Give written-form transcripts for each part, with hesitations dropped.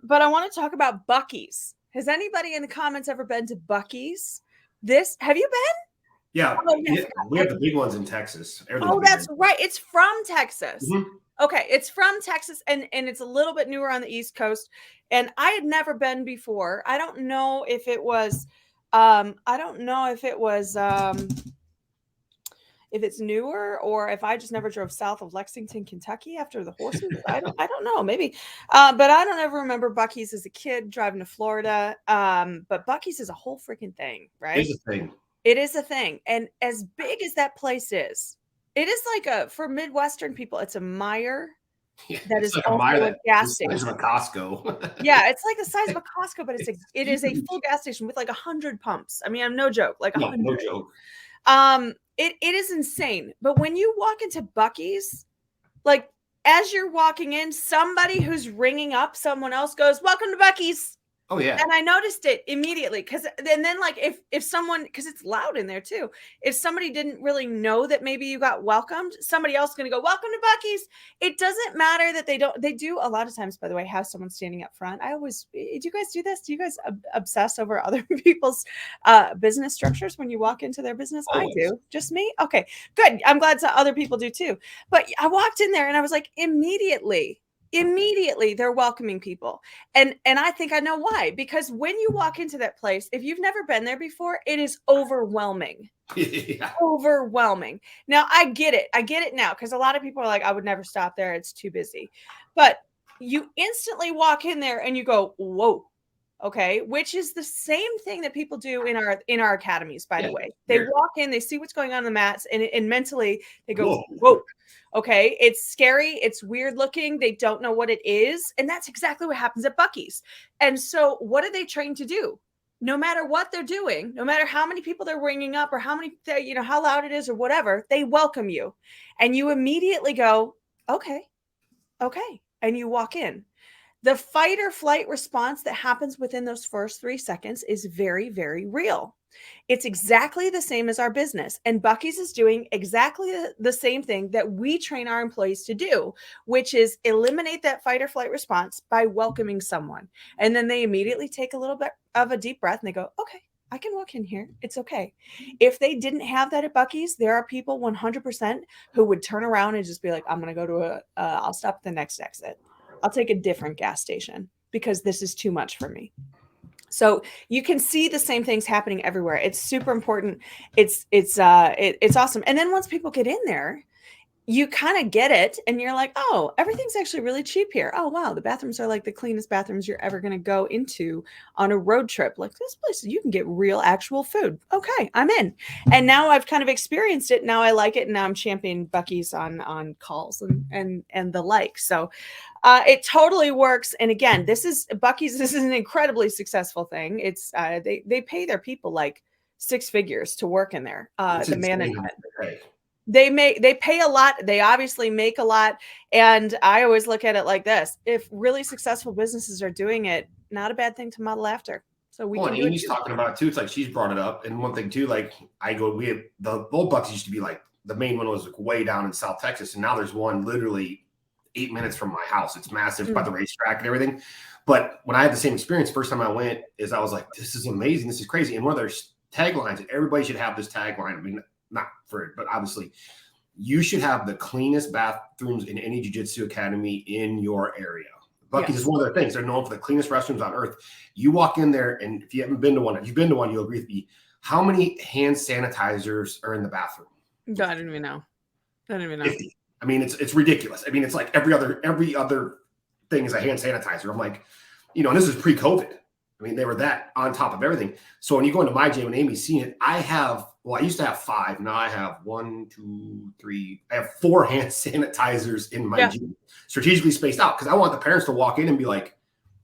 But I want to talk about Buc-ee's. Has anybody in the comments ever been to Buc-ee's? Have you been? Yeah, we have the big ones in Texas. Oh, that's right. It's from Texas. Mm-hmm. Okay, it's from Texas, and it's a little bit newer on the East Coast. And I had never been before. I don't know if it was if it's newer or if I just never drove south of Lexington, Kentucky after the horses. I don't know, maybe. But I don't ever remember Buc-ee's as a kid driving to Florida. But Buc-ee's is a whole freaking thing, right? It's a thing. It is a thing. And as big as that place is, it is like for Midwestern people, it's a Meijer. Yeah, that is like also a gas station. The size of a Costco. Yeah, it's like the size of a Costco, but it is a full gas station with like 100 pumps. I mean, I'm no joke, like 100. No joke. It is insane. But when you walk into Buc-ee's, like as you're walking in, somebody who's ringing up someone else goes, "Welcome to Buc-ee's." Oh yeah. And I noticed it immediately and then like if someone, because it's loud in there too, if somebody didn't really know that maybe you got welcomed, somebody else is going to go, "Welcome to Buc-ee's." It doesn't matter that they do a lot of times, by the way, have someone standing up front. Do you guys do this? Do you guys obsess over other people's business structures when you walk into their business? Always. I do. Just me? Okay, good. I'm glad other people do too. But I walked in there and I was like, immediately they're welcoming people. And I think I know why, because when you walk into that place, if you've never been there before, it is overwhelming. Yeah. Overwhelming. Now I get it now, because a lot of people are like, I would never stop there, it's too busy. But you instantly walk in there and you go, whoa. Okay, which is the same thing that people do in our academies, by the way. They walk in, they see what's going on in the mats, and mentally they go, whoa. Okay, it's scary, it's weird looking, they don't know what it is, and that's exactly what happens at Buc-ee's. And so what are they trained to do? No matter what they're doing, no matter how many people they're ringing up or how loud it is or whatever, they welcome you. And you immediately go, okay, and you walk in. The fight or flight response that happens within those first 3 seconds is very, very real. It's exactly the same as our business. And Buc-ee's is doing exactly the same thing that we train our employees to do, which is eliminate that fight or flight response by welcoming someone. And then they immediately take a little bit of a deep breath and they go, okay, I can walk in here. It's okay. If they didn't have that at Buc-ee's, there are people 100% who would turn around and just be like, I'm going to go to I'll stop at the next exit. I'll take a different gas station because this is too much for me. So you can see the same things happening everywhere. It's super important. It's awesome. And then once people get in there, you kind of get it and you're like, oh, everything's actually really cheap here. Oh, wow. The bathrooms are like the cleanest bathrooms you're ever going to go into on a road trip. Like this place, you can get real actual food. Okay, I'm in. And now I've kind of experienced it. Now I like it. And now I'm championing Buc-ee's on calls and the like. So it totally works. And again, Buc-ee's. This is an incredibly successful thing. It's they pay their people like 6 figures to work in there. The management. They pay a lot. They obviously make a lot. And I always look at it like this. If really successful businesses are doing it, not a bad thing to model after. So we can do Amy's talking about it too. It's like she's brought it up. And one thing too, like we have the old Buc-ee's used to be like the main one was like way down in South Texas. And now there's one literally 8 minutes from my house. It's massive by the racetrack and everything. But when I had the same experience, first time I went I was like, this is amazing. This is crazy. And one of their taglines, and everybody should have this tagline. I mean, not for it, but obviously you should have the cleanest bathrooms in any jiu-jitsu academy in your area. Buc-ee's is one of their things. They're known for the cleanest restrooms on earth. You walk in there, and if you haven't been to one, if you've been to one, you'll agree with me. How many hand sanitizers are in the bathroom? I didn't even know. 50. I mean, it's ridiculous. I mean, it's like every other thing is a hand sanitizer. I'm like, and this is pre-COVID. I mean, they were that on top of everything. So when you go into my gym and Amy's seen it, I used to have 5. Now I have 1, 2, 3. I have 4 hand sanitizers in my gym, strategically spaced out, because I want the parents to walk in and be like,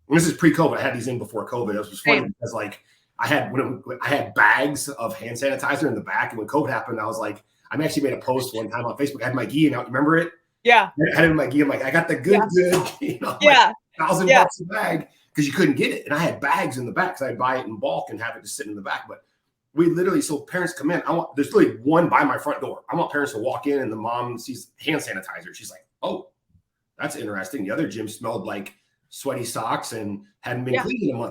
and this is pre-COVID. I had these in before COVID. It was funny because like I had bags of hand sanitizer in the back, and when COVID happened, I was like, I actually made a post one time on Facebook. I had my gi out. Remember it? Yeah. I had it in my gi. I'm like, I got the good, like $1,000 a bag. Because you couldn't get it. And I had bags in the back because I'd buy it in bulk and have it just sitting in the back. But we literally, so parents come in. There's literally one by my front door. I want parents to walk in and the mom sees hand sanitizer. She's like, oh, that's interesting. The other gym smelled like sweaty socks and hadn't been Yeah. cleaned in a month.